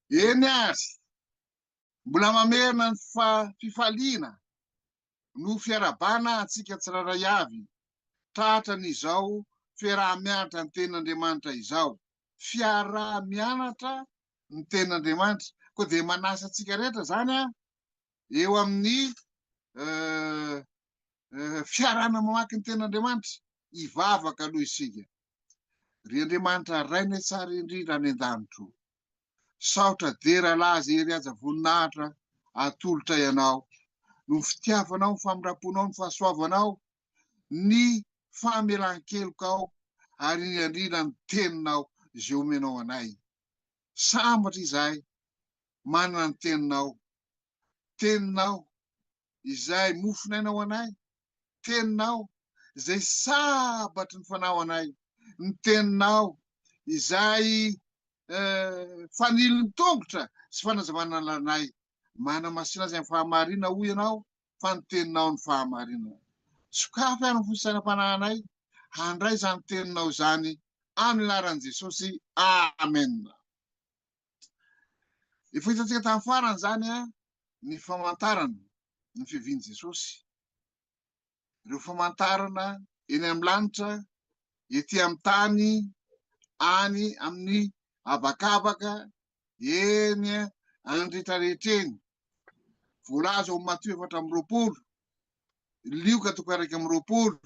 Eny ary, mbola mamerina ny fifaliana no fiarabana antsika tsiraray avy tratra n'izao fiaraha-mianatra ny ten'Andriamanitra izao. Fiaraha-mianatra ny ten'Andriamanitra. Koa de manasa antsika rehetra zany eo amin'ny fiarahana mamaky ny ten'Andriamanitra, hivavaka aloha isika. Ry Andriamanitra ray ny tsara indrindra any an-danitro, saotra dera laza ery aza voninahitra atolotra ianao, no fitiavanao, ny famiraponao, ny fahasoavanao, ny famelan-kelokao, ary indrindra ny teninao zay omenao anay. Sambatra izahay manana ny teninao izay mofinainao anay, teninao izay sabatry ny fanao anay, ny teninao izay faniliny tongotra sy fanazavana anay. Mana-masina azy amin'ny fahamarina ho ianao, fa ny teninao ny fahamarina. Sokafy ary ny fosainam-pananay, handray zany teninao zany amin'ny anaran'i Jesosy. Amen. Efa hitantsika tamin'ny farany zany ny famantarana ny fiavian'i Jesosy. Ireo famantarana eny amin'ny lanitra, ety amin'ny tany, any amin'ny habakabaka, eny andretrarehetra eny. Voalaza ao Matthieu 4:20, Lioka 1:20,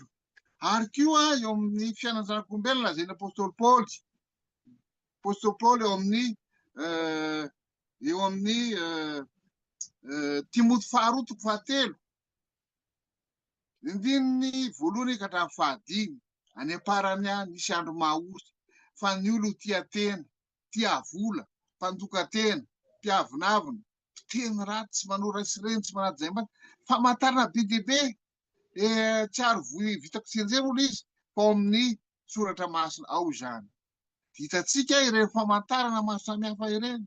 ary koa eo amin'ny fiainana zanak'olombelona zay ny apôstôly Paoly. Apôstôly Paoly eo amin'ny Timoty 2:7, indininy voalohany ka hatramin'ny 5, any am-parany nisy andro mahaory, fa ny olo tia tena, tia vola, mpandoka-tena, mpiavonavina, mpiteny raty, tsy manao raisireny, tsy manaty zay maty, famantarana be dia be, tsy ary vitako tsenjera olo izy, fa ao amin'ny soratra masina ao izany. Hitantsika ireny famantarana maro samihafa ireny,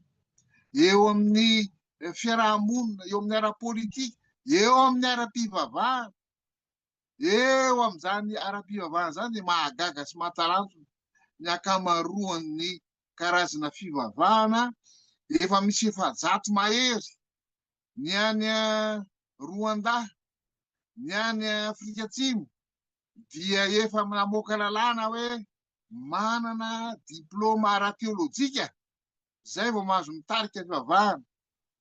eo amin'ny fiarahamonina, eo amin'ny ara-politika, eo amin'ny ara-pivavahana, eo amin'izany ara-pivavahana zany dia mahagaga sy mahatalanjona ny akamaroan'ny karazana fivavahana. Efa misy 700 mahery ny any Rwanda, ny any Afrika Atsimo, dia efa namoaka lalàna hoe manana diplôma ara-teolojika, zay vao mahazo mitarika fivavahana.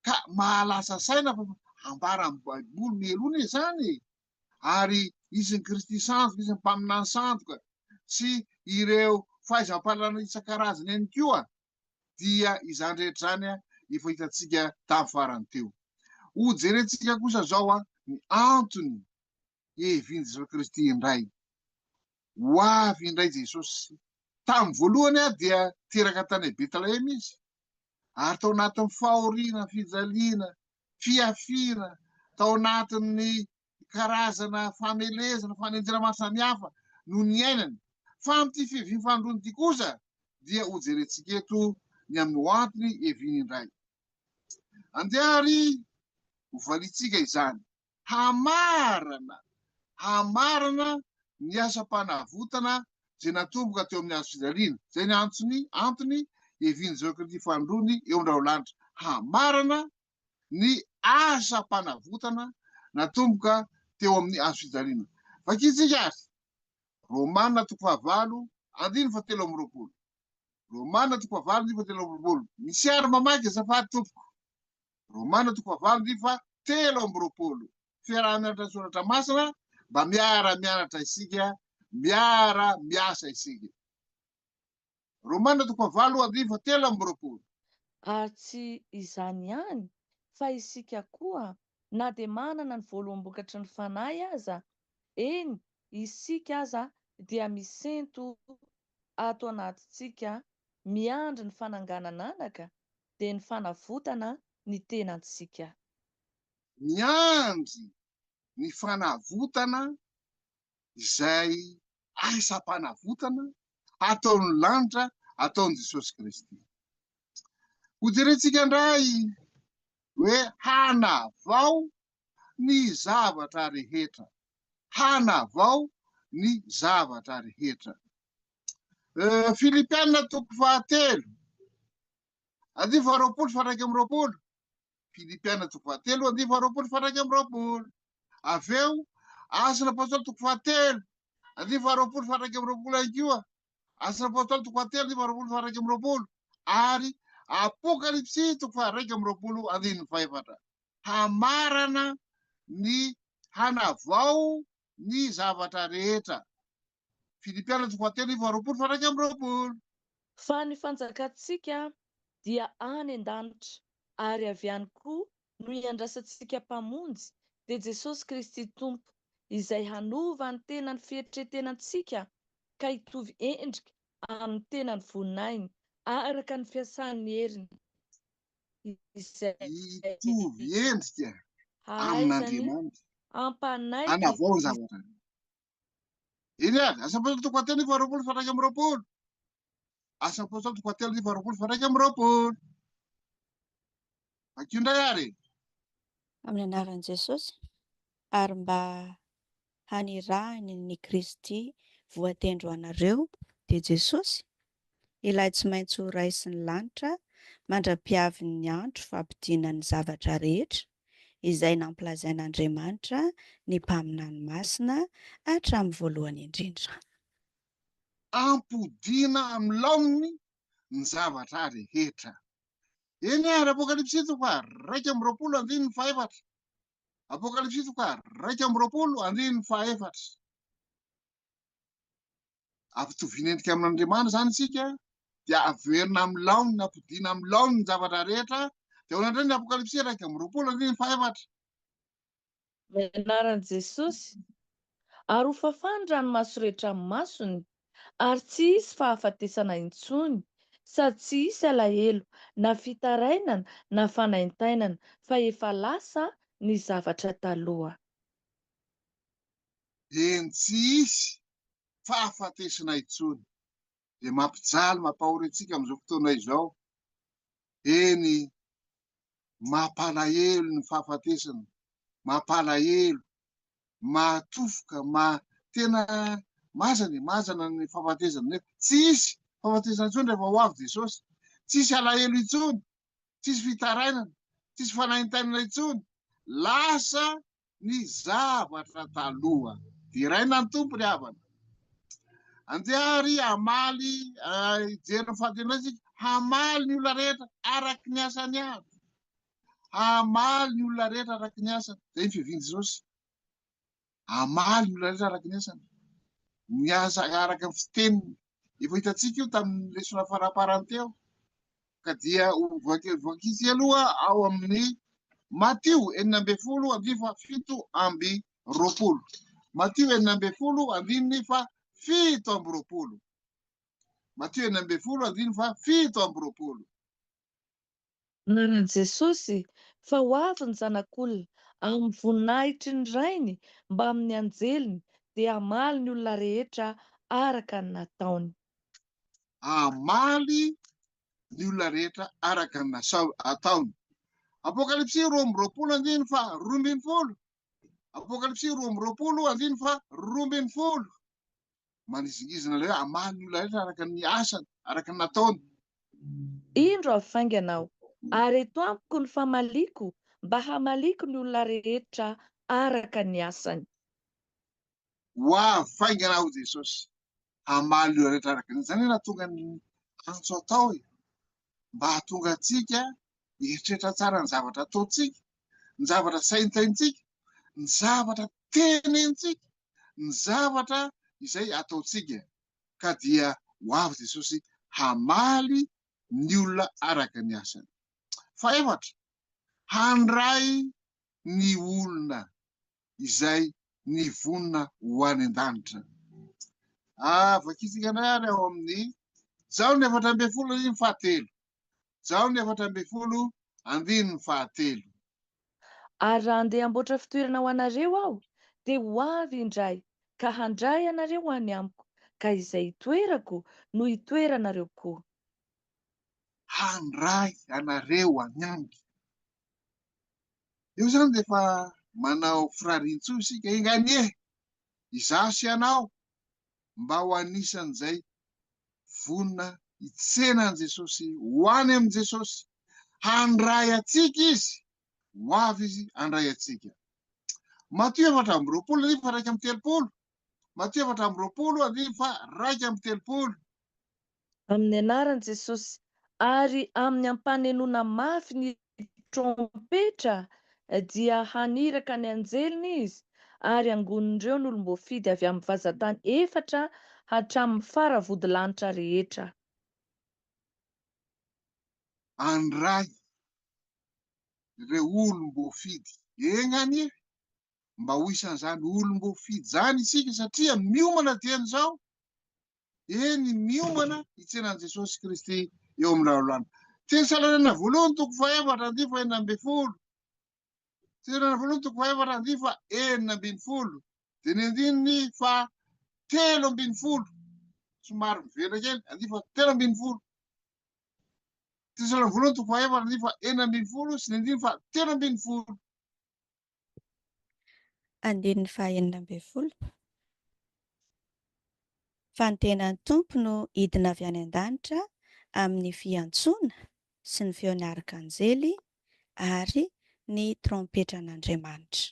Ka mahalasa saina fa ambara amin'ny baiboly mielona izany, ary izy ny Kristy sandoka, izy ny mpaminany sandoka, sy ireo fahaiza-pahalalana isan-karazany ihany koa, dia izany rehetra zany efa hitantsika tamin'ny farany teo. Ho jerentsika kosa zao ny antony hiavian'i Jesosy Kristy indray. Ho avy indray Jesosy. Tamin'ny voalohany dia teraka tany Betlehema izy, ary tao anatin'ny fahoriana, fijaliana, fiafina, tao anatin'ny karazana famelezana, fanenjera maro samihafa no ny ainany. Fa amin'ity fiaviam-pandroany ity kosa dia ho jerentsika eto ny amin'ny ho antony hiaviany indray. Andehary ho valitsika izany, hamarana ny asa-panavotana zay natomboka teo amin'ny hazo fijaliana. Zay ny antony hiaviany Jesosy Kristy fandroany eo andrao lanitra. Hamarana ny asa-panavotana natomboka teo amin'ny hazo fijaliana. Vakitsika ary Romanina 5:7-20. Romanina 5:7-20. Misy ary mamaky azafady tompoko. Romanina 5:7-20. Fiaraha-mianatra soratra masina mba miara-mianatra isika, miara-miasa isika. Romanina 5:7-20. Ary tsy izany ihany, fa isika koa na dia manana ny voaloham-bokatry ny fanahy aza, eny isika aza dia misento ato anatintsika miandry ny fananganana anaka dia ny fanavotana ny tenantsika. Miandry ny fanavotana izay asa-panavotana ataon'ny lanitra, ataon'i Jesosy Kristy. Ho jerentsika indray hoe hanavao ny zavatra rehetra. Hanavao ny zavatra rehetra. Filipianina 4:3. Andify roapolo faraiky amby roapolo. Filipiana toko fahatelo, andify roapolo faraiky amby roapolo. Avy eo asana apôstôly toko fahatelo, andify roapolo faraiky amby roapolo ihany koa. Asana apôstôly toko fahatelo, andify roapolo faraiky amby roapolo. Ary apokalipsy toko faraiky amby roapolo andininy faefatra. Hamarana ny hanavao ny zavatra rehetra. Filipiana toko fahatelo, andify roapolo faraiky amby roapolo. Fa ny fanjakatsika dia any an-danitra, ary avy any koa no iandrasantsika mpamonjy dia Jesosy Kristy Tompo, izay hanova ny tenany fietretenantsika ka hitovy endrika amin'ny tenany vonainy araka ny fiasan'ny heriny izay Hitovy endrika hahaizany amin'Andriamanitra. ampanaiky Hanavao ny zavatra. Iny ary, asa apôstôly toko fahatelo, andify roapolo faraiky amby roapolo. Asa apôstôly toko fahatelo, andify roapolo faraiky amby roapolo. Akio ndray ary. Amin'ny anaran'i Jesosy, ary mba hanirahany ny Kristy voatendro anareo dia Jesosy ilay tsy maintsy ho raisy ny lanitra mandra-piavy ny andro fampidinany zavatra rehetra izay nampilazain'Andriamanitra ny mpaminany masina hatramin'ny voalohany indrindra. Ampodiana amin'ny laoniny ny zavatra rehetra. Eny ary apokalipsy toko faraiky amby roapolo andininy faefatra. Apokalipsy toko faraiky amby roapolo andininy faefatra. Ampitoviana endrika amin'Andriamanitra zany isika, dia averina amin'ny laoniny, ampodiana amin'ny laoniny ny zavatra rehetra. Dia ao indray ny apokalipsy raiky amby roapolo andininy faefatra. Amin'ny anaran'i Jesosy, ary ho fafany ranomaso rehetra amin'ny masony, ary tsy hisy fahafatesana intsony, sady tsy hisy alahelo, na fitarainana, na fanaintainana, fa efa lasa ny zavatra taloha. Eny tsy hisy fahafatesana intsony. Dia mampijaly, mampahory antsika amin'izao fotoana izao. Eny mampalahelo ny fahafatesana, mampalahelo, matofoka, tena mazana ny fahafatesana. Nefa tsy hisy fahafatesana intsony rehefa ho avy Jesosy. Tsy hisy alahelo intsony, tsy hisy fitarainana, tsy hisy fanaintainana intsony. Lasa ny zavatra taloha. Diraina ny tompo ny havana. Andehary hamaly, hijery ny fahatenana isika, hamaly ny olona rehetra araky ny asany avy. Hamaly ny olona rehetra araky ny asany. Zay ny fiaviany Jesosy. Hamaly ny olona rehetra araky ny asany. Ny asa araky ny fiteniny. Efa hitantsika io tamin'ny lesona faraparany teo. Ka dia voakitsy aloha ao amin'ny Matio 9:17. Matio 9:17. Matio 9:17. Anaran'i Jesosy, fa ho avy ny zanak'olona amin'ny voninahitry ny rainy mba amin'ny anjeliny, dia hamaly ny olona rehetra araka ny nataony. Hamaly ny olona rehetra araka ny ataony. Apokalipsy 2:20. Apokalipsy 2:20. Manizingizina ilay hoe hamaly ny olona rehetra araka ny asany, araka ny nataony. Indro afainganao, ary eto amiko ny famaliko mba hamaliko ny olona rehetra araka ny asany. Ho afainganao Jesosy, hamaly ny olona rehetra araka ny asany. Zany hoe nahatonga ny antso atao mba hahatonga antsika hieritreritra tsara ny zavatra ataontsika, ny zavatra saintaintsika, ny zavatra tenentsika, ny zavatra izay ataontsika. Ka dia ho avy Jesosy hamaly ny olona araka ny asany. Faefatra, handray ny olona izay nivonina ho any an-danitra. Vakitsika ndray ary ao amin'ny Jao 4:7. Jao 4:7. Ary raha andeha hamboatra fitoerana ho anareo aho, dia ho avy indray, ka handray anareo any amiko, ka izay hitoerako no hitoeranareo koa. Handray anareo any amiko. Io zany dia efa manao firarian-tsoa isika, enganie, izaho sy ianao, mba ho anisan'izay vonina hitsenan'i Jesosy, ho any amin'i Jesosy. handray atsika izy, ho avy izy handray atsika. Mateo 4:1-3. Mateo 4:1-2. Amin'ny anaran'i Jesosy ary amin'ny ampanenona mafy ny trompetra dia haniraka ny anjeliny izy ary angonin'ireo ny olom-boafidy avy amin'ny vazantany 4 hatramin'ny faravodilanitra rehetra. Handray ireo olom-boafidy engany mba ho isan'izany olom-boafidy zany isika, satria miomana dian'izao. Eny miomana hitsenan'i Jesosy Kristy eo amin'ny lalana. Tesalonina voalohany 4:4-10. Tesalonina voalohany 4:4-10. Dia ny andininy 7:10. Somary mivera kely, 7:10. Tesalonina voalohany 4:4-10 sy ny andininy 7:10. Andininy 9:11. Fa ny tenan'ny tompo no hidina avy any an-danitra amin'ny fiantsoana sy ny feon'ny arkanjely ary ny trompetran'Andriamanitra.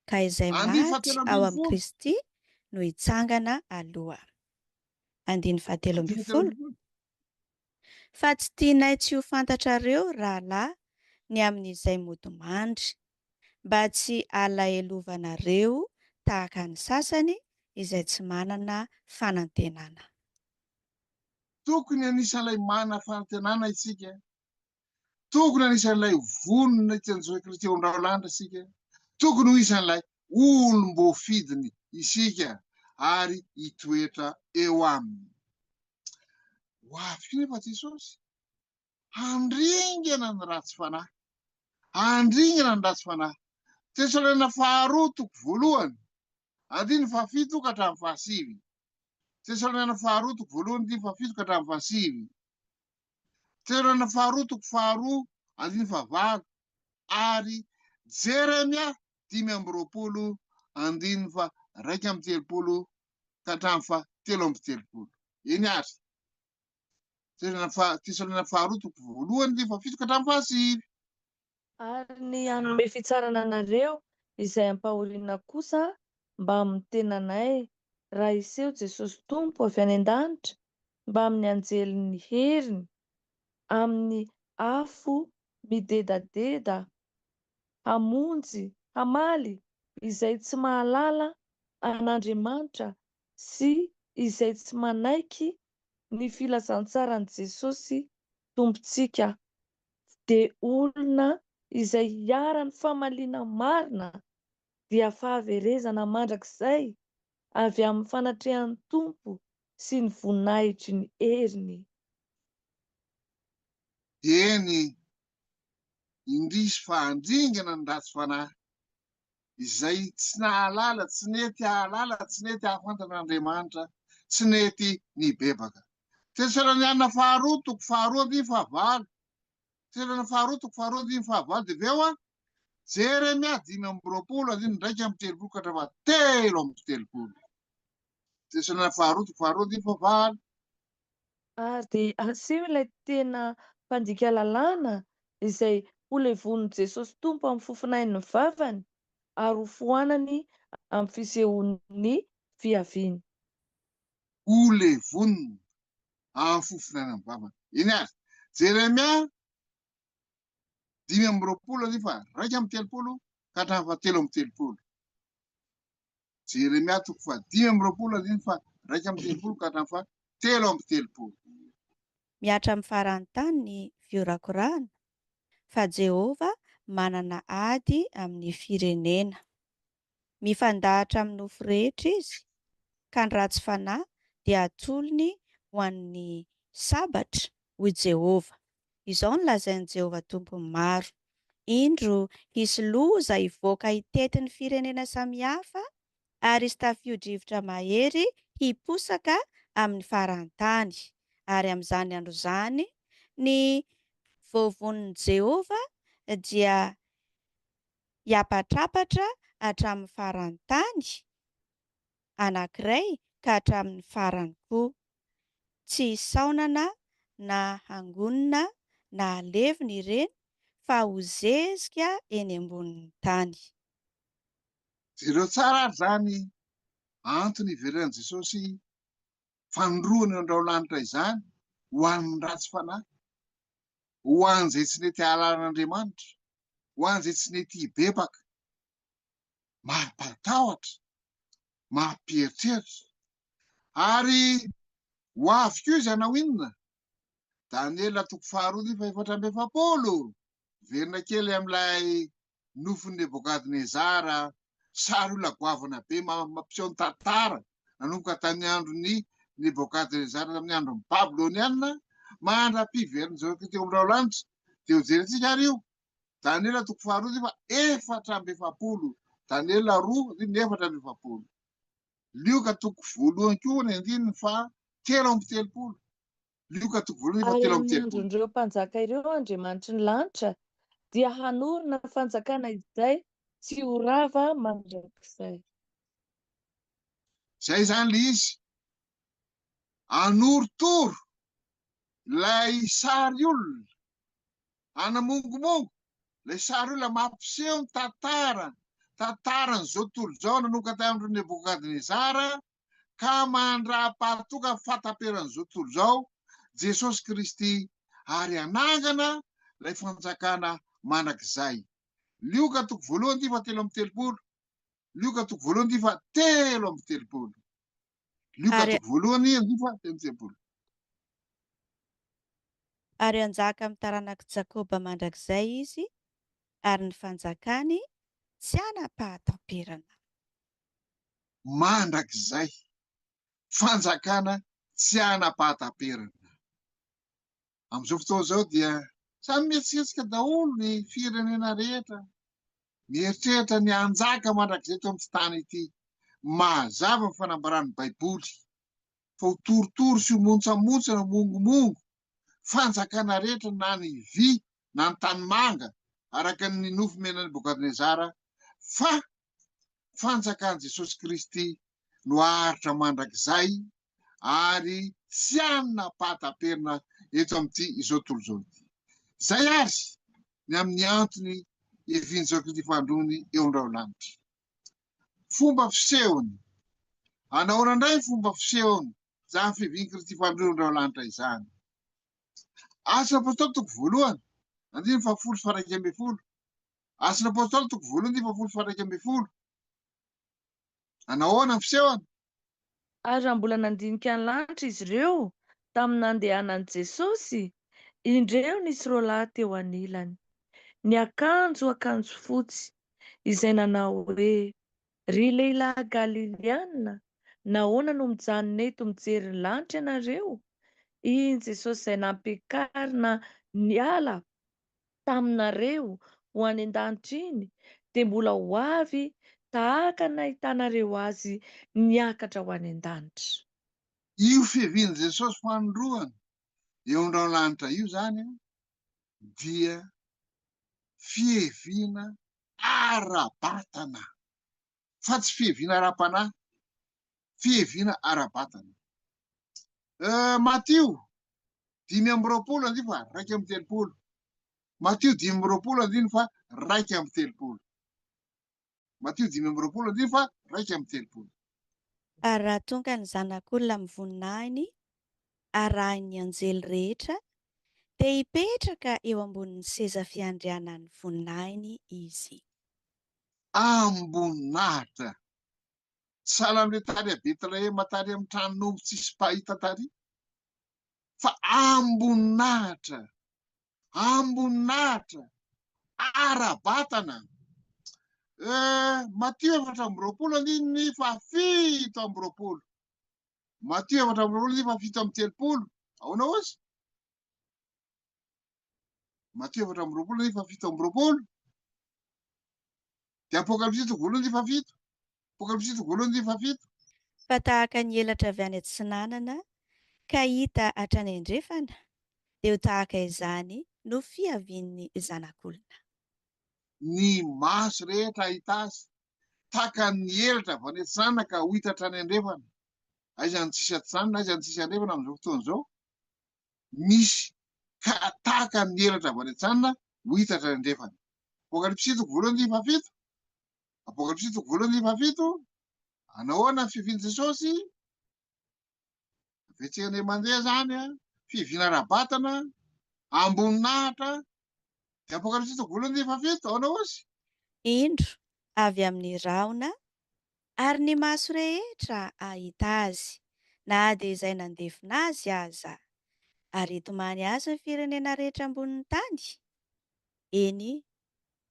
Ka izay maty ao amin'ny Kristy no hitsangana aloha. Andiny 7:12. Fa tsy tianay tsy ho fantatrareo rahalahy ny amin'izay mody mandry, mba tsy alaelovanareo tahaka ny sasany izay tsy manana fanantenana. Tokony anisan'ilay manana fanantenana isika. Tokony anisan'ilay vonona hitsan'Jesosy Kristy eo an-daolandra isika. Tokony ho isan'ilay olom-boafidiny isika ary hitoetra eo aminy. Ho avy nefa Jesosy handringana ny ratsy fanahy. Handringana ny ratsy fanahy. Tesalonina 2:1-7 ka-7. Tesalonina 2:1-7 ka-7. Tesalonina 2:2-7 ary Jeremia 5:2-3:30 ka-7:30. Eny ary. Tesalonina 2:1-7 ka-7. Ary ny hanome fitsarana anareo izay ampahoriana kosa mba amin'ny tenanay raha iseho Jesosy Tompo avy any an-danitra mba amin'ny anjeliny heriny amin'ny afo midedadeda hamonjy hamaly izay tsy mahalala an'Andriamanitra sy izay tsy manaiky ny filazantsarani Jesosy Tompontsika, dia olona izay hiara-ny famaliana marina dia fahaverezana mandrakizay avy amin'ny fanatrehan'ny Tompo sy ny voninahitry ny heriny. Eny indrisy fa handringana ny ratsy fanahy izay tsy nahalala, tsy nety hahalala, tsy nety hahafantan'Andriamanitra, tsy nety nibebaka. Tesaloniana 2:2-7. Tesaloniana 2:2-7 dia avy eo Jeremia 5:2-3:30 ka-7:30. Tesaloniana 2:2-7. Ary dia aseho ilay tena mpandika lalàna izay ho levonin' Jesosy Tompo amin'ny fofinain'ny vavany ary ho foanany amin'ny fisehoan'ny fiaviany. Ho levonina amin'ny fofinain'ny vavany. Eny ary. Jeremia 5:2-3:30 ka-7:30. Jeremia 5:2-3:30 ka-7:30. Miatra amin'ny farany tany ny fiorakorana, fa Jehova manana ady amin'ny firenena. Mifandahatra amin'ny nofo rehetra izy, ka ny ratsy fanahy dia atolony ho an'ny sabatra hoy Jehova. Izao no lazain'i Jehova tompony maro. Indro hisy loza hivoaka hitety ny firenena samihafa ary hisy tafio-drivotra mahery hiposaka amin'ny farantany. Ary amin'izany andro izany ny voavonin'i Jehova dia hiapatrapatra hatramin'ny farantany anankiray ka hatramin'ny farany koa. Tsy hisaonana na hangonina na halevina ireny fa ho zezika eny ambonin'ny tany. Zereo tsara ary zany antony iveren'i Jesosy fanoroany eo andao-lanitra izany ho an'ny ratsy fanahy, ho an'izay tsy nety hahalan'Andriamanitra, ho an'izay tsy nety hibebaka, mampatahotra, mampieritreritra. Ary ho avy koa izy hanao inona? Daniela 2:4-7, verina kely amin'ilay nofon'ny Nebokadnezara, sary olona goavana be mampiseho ny tantara nanomboka tamin'ny andron'ny Nebokadnezara tamin'ny andron'ny Babiloniana mandra-piverin-jareo teo amin'ireo lanitra. Dia ho jerentsika ary io Daniela 2:4-7, Daniela 2:4-7, Lioka 2:1-7, Lioka 2:1-7. Ary amin'ny andron'ireo mpanjaka ireo Andriamanitry ny lanitra dia hanorina fanjakana izay tsy ho rava mandrakizay. Zay zany le izy anoritoro lay sary olona anamongomongo, lay sary olona mampiseho ny tantarany zao tontolo zao nanomboka tamin'ireo Nebokadnezara ka mandra-pahatoka fataperan'izao tontolo zao Jesosy Kristy, ary anangana lay fanjakana mandrakizay. Lioka 2:1-7, Lioka 2:1-7, Lioka 2:1-7. Ary anjaka amin'ny taranak'i Jakoba mandrakizay izy, ary ny fanjakany tsy anam-pahataperana. Mandrakizay, fanjakana tsy anam-pahataperana. Amin'izao fotoana izao dia samy mihetsiketsika daholo ny firenena rehetra, mieritreritra ny anjaka mandrakizay eto amin'ny tany ity. Mazava ny fanambaran'ny Baiboly fa ho torotoro sy ho montsamontsana, mongomongo fanjakana rehetra, na ny vy na ny tanimanga, araka ny nofo menan'ny Nebokadnezara, fa fanjakan'i Jesosy Kristy no aritra mandrakizay ary tsy anam-pahataperana eto amin'ity izao tontolo izao ity. Zay ary ny amin'ny antony ivian'i Jesosy Kristy fandroany eo andao-lanitra. Fomba fisehony, anahoana indray fomba fisehony zany fivian'i Kristy fandroany eo andao-lanitra izany? Asa apôstôly 1:1-10, Asa apôstôly 1:1-10. Anahoana ny fisehony? Ary raha mbola nandinika ny lanitra izy ireo tamin'ny nandehanan'i Jesosy, indreo nisy roalahy teo anilany, ny akanjo fotsy, izay nanao hoe: "Ry lehilahy Galileana, nahoana no mijanona eto mijery ny lanitra ianareo? Iny Jesosy izay nampiakarina niala taminareo ho any an-danitra iny, dia mbola ho avy tahaka nahitanareo azy niakatra ho any an-danitra." Io fivian'i Jesosy fandroany eo andao-lanitra io zany dia fiheviana ara-batana, fa tsy fiheviana ara-panahy, fiheviana ara-batana. Matio 5:2-3:30, Matio 5:2-3:30, Matio 5:2-3:30. Ary raha tonga ny zanak'olona mivoninainy, arahiny anjely rehetra, dia hipetraka eo ambonin'ny seza fiandrianan'ny voninainy izy. Amboninahitra, sahala amin'ilay tany a Betlehema tany amin'ny tranon'omby tsisy pahita tary, fa amboninahitra, amboninahitra ara-batana. Matio 4:20-7, Matio 4:20-7. Ahoana ozy? Matio 4:20-7. Dia Apokalipsy 1:7, Apokalipsy 1:7. Fa tahaka ny elatra avy any antsinanana ka hita hatrany andrefana, dia ho tahaka izany no fiavian'ny zanak'olona. Ny maso rehetra ahita azy tahaka ny elatra avy any antsinanana ka ho hita hatrany andrefana. Aiza ny tsisy antsinanana, aiza ny tsisy andrefana amin'izao fotoana izao? Misy ka tahaka ny elatra avy any antsinanana ho hitatra ny andrefany. Apokalipsy voalohany 17. Apokalipsy voalohany 17. Anahoana ny fiviany Jesosy? Vetsehana mandeha zany a, fiviana rabatana, amboninahitra. De Apokalipsy voalohany 17 anao ozy. Indro avy amin'ny rahona ary ny maso rehetra ahita azy, na dia izay nandefina azy aza, ary itomany azy ny firenena rehetra ambonin'ny tany. Eny,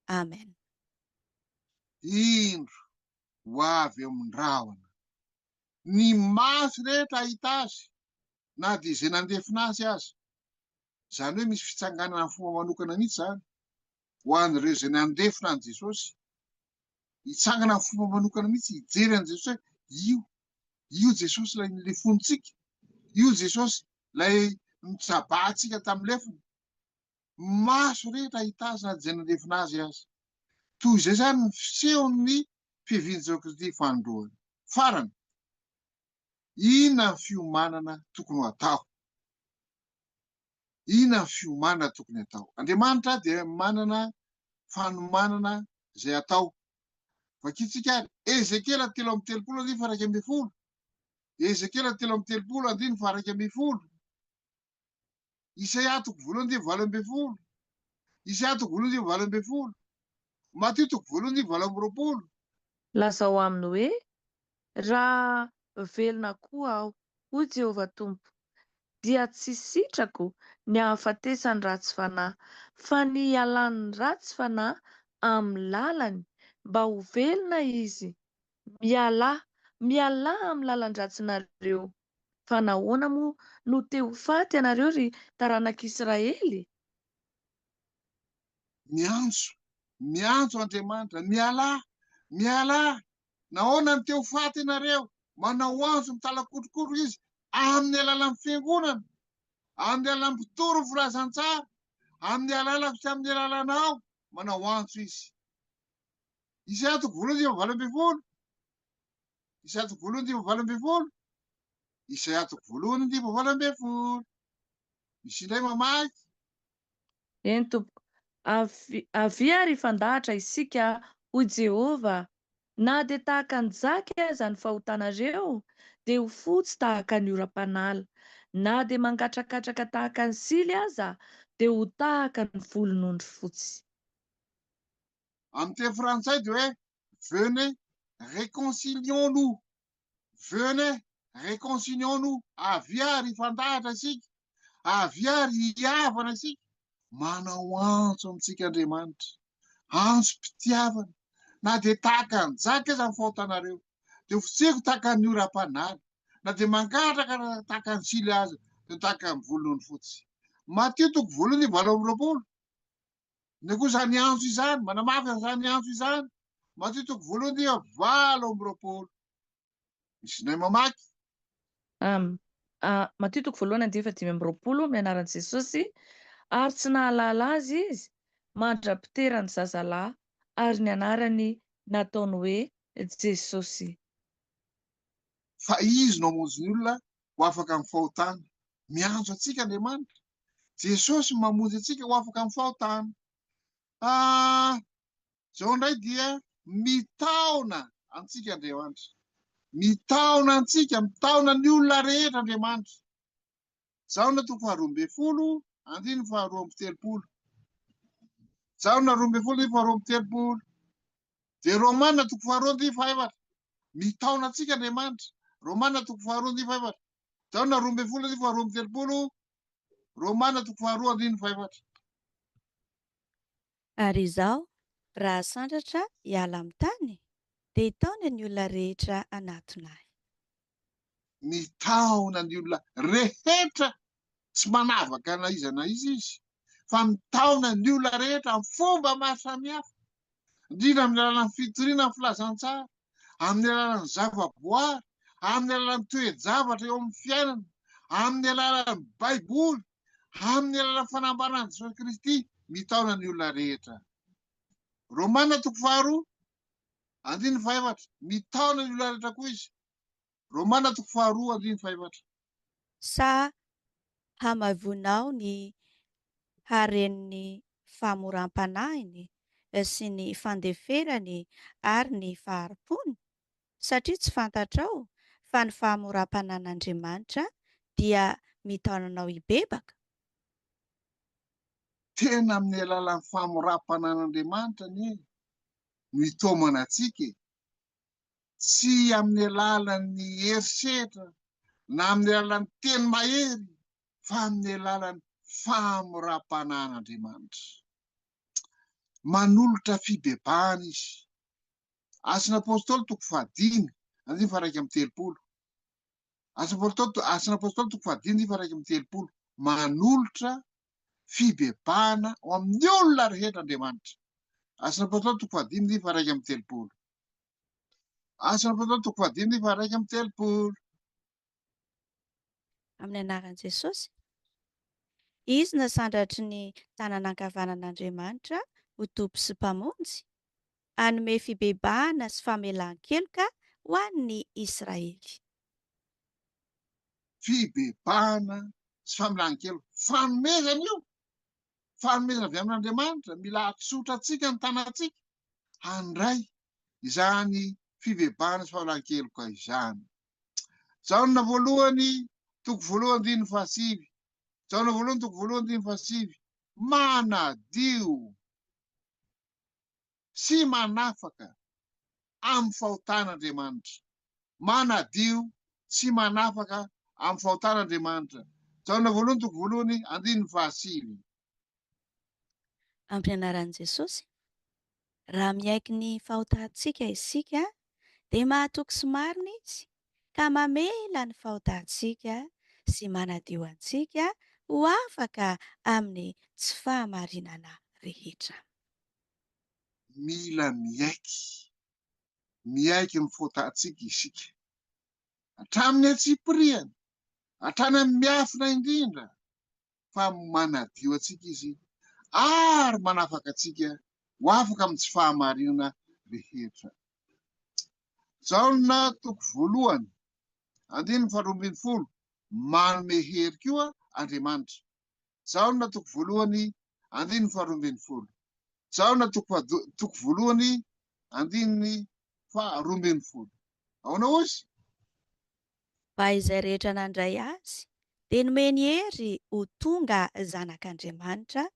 amen. Indro ho avy amin'ny rahona, ny maso rehetra ahita azy, na dia izay nandefina azy aza. Zany hoe misy fitsanganana fomba manokana mihitsy zany ho an'ireo izay nandefina an' Jesosy. Hitsangana fomba manokana mihitsy hijery an' Jesosy hoe io Jesosy lay nilefontsika, io Jesosy lay nitsabahantsika tamin'ny lefiny. Maso rehetra ahita azy na dia izay nandefina azy aza. Toy izay zany ny fisehon'ny fiviany Jesoly Kristy fandroany farany. Inona ny fiomanana tokony ho atao? Inona ny fiomanana tokony atao? Andriamanitra dia manana fanomanana izay atao. Vakitsika ary Ezekela 3:30-1:10. Ezekela 3:30-1:10. Isaia 1:20-20. Isaia 1:20-20. Mateo 1:20-20. Lazao aminy hoe raha velona koa aho, hoy Jehovah Tompo, dia tsy sitrako ny hahafatesany ratsy fanahy, fa ny ialany ratsy fanahy amin'ny lalany mba ho velona izy. Mialahy amin'ny lalan-dratsinareo. Fa nahoana moa no te ho faty ianareo ry taranak'Israely? Miantso Andriamanitra, mialahy. Nahoana ny te ho faty ianareo? Manao antso mitalakotrokotro izy amin'ny alalan'ny fiangonana, amin'ny alalan'ny mpitoro ny filazantsara, amin'ny alalako sy amin'ny alalanao manao antso izy. Isaia 1:20-20. Isaia 1:20-20. Isaia 1:20-20. Misy indray mamaky. Eny Tompo, avia ary fandahatra isika hoy Jehovah, na dia tahaka ny jaky aza ny fahotanareo, dia ho fotsy tahaka ny oram-panala, na dia mangatrakatraka tahaka ny sily aza, dia ho tahaka ny volon'ondry fotsy. Amin'ny teny frantsay dia hoe venez réconcilions-nous. Venez réconcilions-nous. Avia ary fandahatra isika, avia ary hiavana isika. Manao antso amintsika Andriamanitra, antso mpitiavana. Na dia tahaka ny jaky aza ny fahotanareo, dia fotseko tahaka ny oram-panala, na dia mangatraka tahaka ny sily aza, dia tahaka ny volon'ondry fotsy. Mateo 1:20-20. Ne koa zany antso izany, manamafy zany antso izany. Mateo 1:20-20. Misy nay mamaky. Mateo 1:20-20 amin'ny anaran'i Jesosy. Ary tsy nahalala azy izy mandrapiterany zazalahy, ary ny anarany nataony hoe Jesosy. Fa izy no hamonjy ny olona ho afaka amin'ny fahotana. Miantso atsika Andriamanitra. Jesosy mamonjy atsika ho afaka amin'ny fahotana. Zao ndray dia mitaona antsika Andriamanitra. Mitaona antsika, mitaona ny olona rehetra Andriamanitra. Zaona 2:20, 2:20. Zaona 2:20, 2:20. De Romana 2:4. Mitaona antsika Andriamanitra. Romana 2:4. Zaona 2:20, 2:20. Romana 2:4. Ary izao, raha sandratra hiala amin'ny tany, dia hitaona ny olona rehetra anatonay. Mitaona ny olona rehetra, tsy manavaka na iza na izy, fa mitaona ny olona rehetra amin'ny fomba maro samihafa, indrindra amin'ny alalan'ny fitoriana ny filazantsara, amin'ny alalan'ny zavaboary, amin'ny alalan'ny toe-javatra eo amin'ny fiainana, amin'ny alalan'ny baiboly, amin'ny alalan'ny fanambarana Jesosy Kristy. Mitaona ny olona rehetra. Romana 2:4. Mitaona ny olona rehetra koa izy. Romana 2:4. Sa hamavonao ny haren'ny famoram-panahiny sy ny fandeferany ary ny faharipony, satria tsy fantatrao fa ny fahamoram-panan'Andriamanitra dia mitaonanao hibebaka. Tena amin'ny alalan'ny famoram-panan'Andriamanitra no hitomana antsika, tsy amin'ny alalan'ny herisetra na amin'ny alalan'ny teny mahery fa amin'ny alalan'ny famoram-panan'Andriamanitra. Manolotra fibebahana izy. Asan'ny apôstôly 5:1-3. Asan'ny apôstôly 5:1-3. Manolotra fibebahana ao amin'ny olona rehetra Andriamanitra. Asan'ny apôstôly 5:1-3. Asan'ny apôstôly 5:1-3. Amin'ny anaran'i Jesosy, izy nasandratry ny tanànan-kavanan'Andriamanitra ho tompy sy mpamonjy, hanome fibebahana sy famelan-keloka ho an'ny Israely. Fibebahana sy famelan-keloka. Fanomezana io. Fanomezana avy amin'Andriamanitra. Mila atsotra antsika ny tanantsika handray izany fibebahana sy famelan-keloka izany. Jaona voalohany 1:7. Jaona voalohany 1:7. Manadio sy manafaka amin'ny fahotan'Andriamanitra. Manadio sy manafaka amin'ny fahotan'Andriamanitra. Jaona voalohany 1:7. Amin'ny anaran'i Jesosy, raha miaiky ny fahotantsika isika dia mahatoky sy marina izy ka mamela ny fahotantsika sy manadio antsika ho afaka amin'ny tsy fahamarinana rehetra. Mila miaiky ny fahotantsika isika. Hatramin'ny atsipiriany, hatrany amin'ny miafina indrindra, fa manadio antsika izy ary manafaka antsika ho afaka amin'ny tsy fahamarinana rehetra. Jaona 1:12. Manome hery koa Andriamanitra. Jaona 1:12. Jaona 1:12. Aona ozy? Mba izay rehetra nandray azy dia nomeny hery ho tonga zanak'Andriamanitra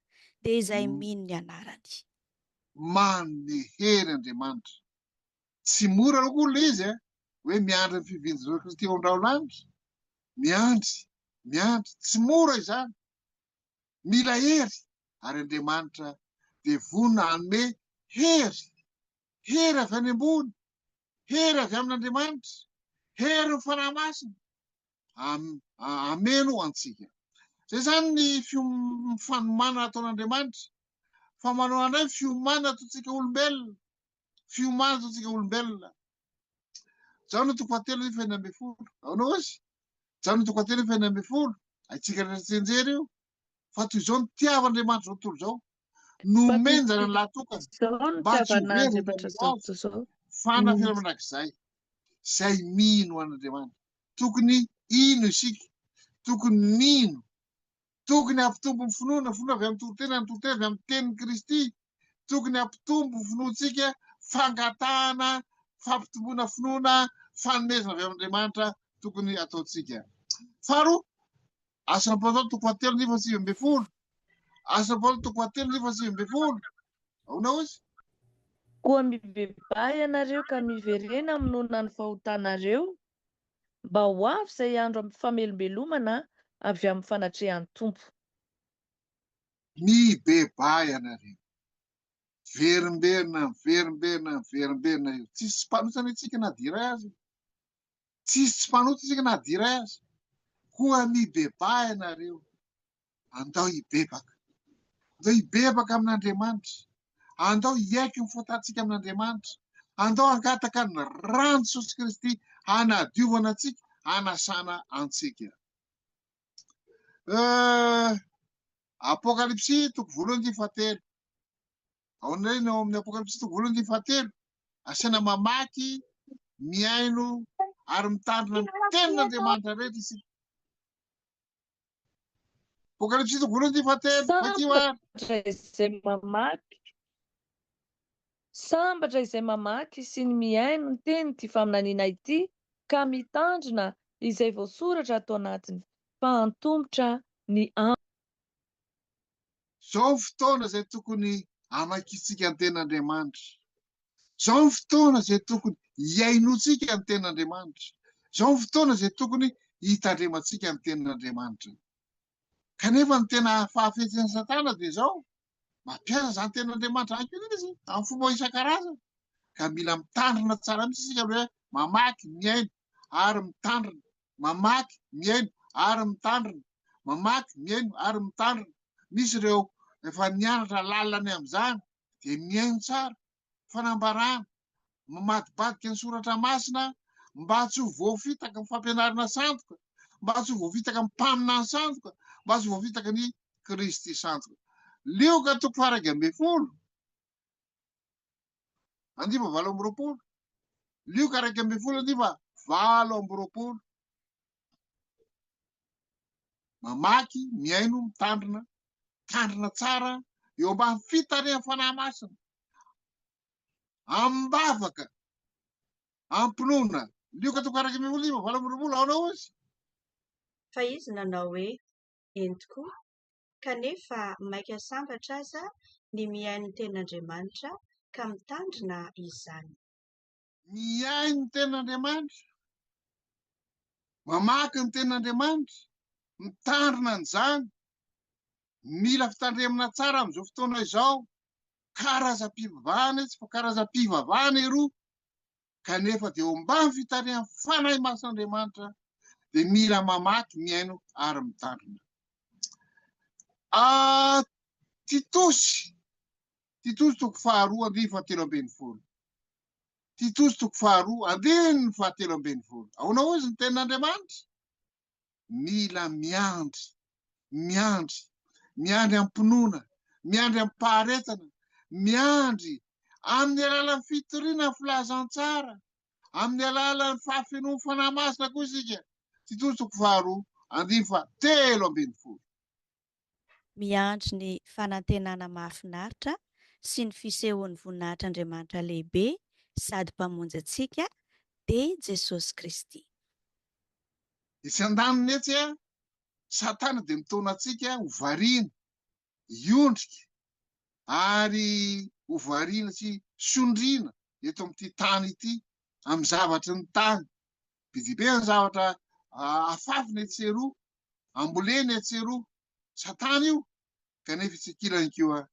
dia izay mino ny anarany. Manome hery Andriamanitra. Tsy mora lokola izy hoe miandry ny fivinjin'Jesosy Kristy ao an-draolanitra. Miandry. Tsy mora izany. Mila hery. Ary Andriamanitra dia vonona hanome hery. Hery avy any ambony. Hery avy amin'Andriamanitra. Hery ny fanahy masina. Ameno antsika. Zay zany ny fanomanana ataon'Andriamanitra. Fa manao andray fiomanana ataontsika olombelona. Fiomana ataontsika olombelona. Jaona 1:7. Aonao ozy? Jaona 1:7. Aitsika rehetsenjery io. Fa toy izao ny tiavan'Andriamanitra zao tontolo zao. Nomenjana ny lahatokana mba tsy ho fanafira mandrakizay. Zay mino an'Andriamanitra. Tokony ino isika? Tokony mino. Tokony hampitombo ny finoana avy amin'ny torotena, ny torotena avy amin'ny tenin'i Kristy. Tokony hampitombo ny finoantsika fangatahana, fampitomboana finoana, fanomezana avy amin'Andriamanitra tokony ataontsika. Faharoa, asan'ny apôstôly 3:7. Asan'ny apôstôly 3:7. Aona ozy? Koa mibebahy ianareo ka miverena aminona ny fahotanareo, mba ho avy izay andro amin'ny famelombelomana avy amin'ny fanatrehan'ny Tompo. Mibebahy ianareo. Verimberina io. Tsisy mpanotsana itsika na diray azy. Tsisy mpanotsana itsika na diray azy. Koa mibebahy ianareo. Andao hibebaka. Andao hibebaka amin'Andriamanitra. Andao hiaiky ny fahotantsika amin'Andriamanitra. Andao hangataka ny rano Jesosy Kristy hanadiovana antsika, hanasana antsika. Apokalipsy 1:7. Aonay no amin'ny Apokalipsy 1:7. Asiana mamaky, miaino ary mitandrina ny tenin'Andriamanitra rehetra isika. Apokalipsy voalohany ty fahatelo fatio ary. Sambatra izay mamaky sy ny miaino ny teny ty faminaniana ity ka mitandrina izay voasoratra atao anatiny fa antombotra ny Zao ny fotoana izay tokony hamakitsika ny ten'Andriamanitra. Zao ny fotoana izay tokony hiainotsika ny ten'Andriamanitra. Zao ny fotoana izay tokony hitandrematsika ny ten'Andriamanitra. Kanefa ny tena fahafetin'ny Satana dia zao mampiasa zany ten'Andriamanitra ankoatra izy amin'ny fomba isan-karazany. Ka mila mitandrina tsara mihitsy isika hoe mamaky miaino ary mitandrina, mamaky miaino ary mitandrina, mamaky miaino ary mitandrina. Misy ireo efa nianatra lalany amin'izany dia miaino tsara, fanambarana, mamadibadika ny soratra masina mba tsy ho voafitaka ny fampianarana sandoka, mba tsy ho voafitaka ny mpamina ny sandoka, mba tsy ho voafitaka ny Kristy sandoka. Lioka toko faraka 12, andiva 7 Lioka 1 andiva 7. Mamaky, miaino, mitandrina, tandrina tsara eo ambany fitarihan'ny fanahy masina, ambavaka, ampinoana. Lioka toko 1 aonao izy. Fa izy nanao hoe eny tokoa, kanefa maika sambatra aza ny miaino ny ten'Andriamanitra ka mitandrina izany. Miaino ny ten'Andriamanitra, mamaky ny ten'Andriamanitra, mitandrina an'izany. Mila fitandremana tsara amin'izao fotoana izao. Karazam-pivavahana tsy fa karazam-pivavahana eroa, kanefa dia eo ambany fitarihan'ny fanahy masin'Andriamanitra dia mila mamaky, miaino ary mitandrina. Titusy toko 2:7. Titusy toko 2:7. Aonao izy ny ten'Andriamanitra? Mila miandry ampinoana, miandry ampaharetana, miandry amin'ny alalan'ny fitoriana ny filazantsara, amin'ny alalan'ny fahafenoan'ny fanahy masina koa isika. Titusy toko 2:7. Miandry ny fanantenana mahafinaritra sy ny fisehoan'ny voninahitr'Andriamanitra lehibe sady mpamonjy antsika dia Jesosy Kristy. Etsy an-daniny etsy Satana dia mitona antsika ho variana, hiondrika ary ho variana sy sondriana eto amin'ity tany ity, amin'ny zavatry ny tany. Bidibe ny zavatra afafina etseroa, ambolena etseroa. Satana io, kanefa itsikilany koa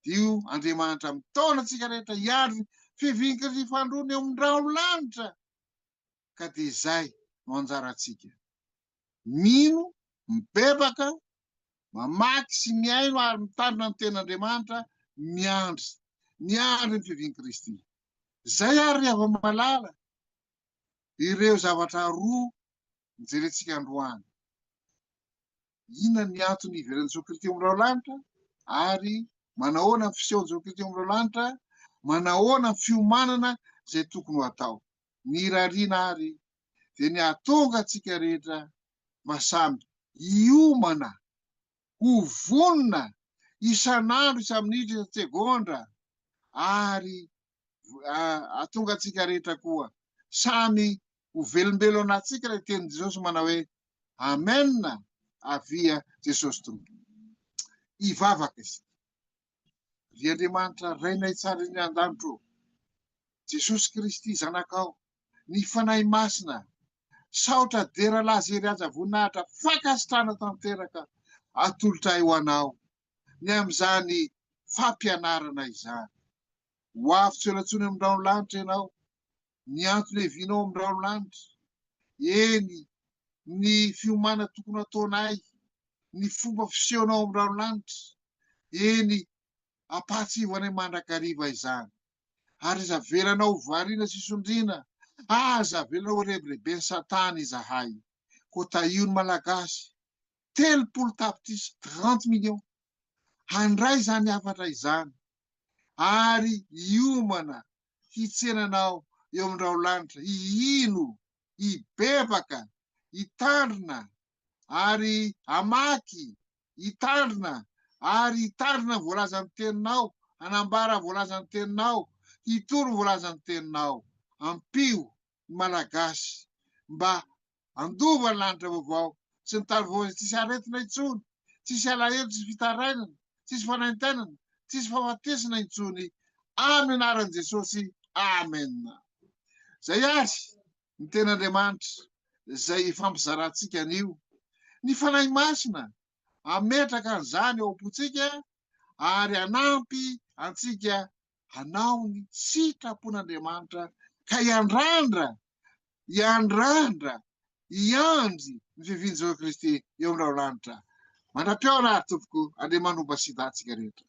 io Andriamanitra mitona antsika rehetra hiandry fivinky fandroana eo amin'ny rano lanitra. Ka dia izay no anjarantsika. Mino, mibebaka, mamaky sy miaino ary mitandrina ny ten'Andriamanitra, miandry ny fivinky Kristy. Zay ary avy malala ireo zavatra roa mijerentsika androany. Inona ny antony iveren'i Jesosy Kristy eo amin'ny rano lanitra ary manahoana ny fisehoan'i Jesosy Kristy eo amin'ny rano lanitra, manahoana ny fiomanana izay tokony ho atao. Ny rariana ary dia ny ahatonga antsika rehetra masamby hiomana, ho vonona isan'andro, isa-minitra, isa-segondra, ary ahatonga antsika rehetra koa samy ho velombelo anatsika ilay tenin' Jesosy manao hoe Amen, avia Jesosy Tompo. Hivavaka isika. Ry Andriamanitra rainay tsara ny an-danitro, Jesosy Kristy zanakao, ny fanahy masina, saotra dera lazery aza voninahitra fakasitrana tanteraka atolotra ho anao ny amin'izany fampianarana izany. Ho avy tsy elatsony amin'ny rano lanitra ianao, ny antony hevinao amin'ny rano lanitra, eny ny fiomana tokony ataonay, ny fomba fisehoanao amin'ny rano lanitra, eny ampahatsivanay mandrakariva izany. Ary iza velanao variana sy sondriana, aza velanao rebireben'ny Satana izahay. Kota io ny malagasy 30 tapitrisa 30 millions handray izany hafatra izany, ary hiomana hitsenanao eo amin'ny rano lanitra, hihino, hibebaka, hitandrina, ary hamaky, hitandrina ary hitandrina voalazan'ny teninao, anambara voalazan'ny teninao, hitoro voalazan'ny teninao. Ampio malagasy mba andova ny lanitra vaovao sy ny tany voa tsisy aretina intsony, tsisy alahelo, tsisy fitarainana, tsisy fanaintainana, tsisy fahafatesana intsony. Amin'ny anaran'i Jesosy, amen. Zay ary ny ten'Andriamanitra zay fampizarantsika anio. Ny fanahy masina ametraka an'izany ao am-potsika ary anampy antsika hanao ny sitrapon'Andriamanitra ka hiandrandra hiandry ny fividy Jesosy Kristy eo amin'ireo lanitra. Mandra-piona tompoko, Andriamanitra mampasidatsika rehetra.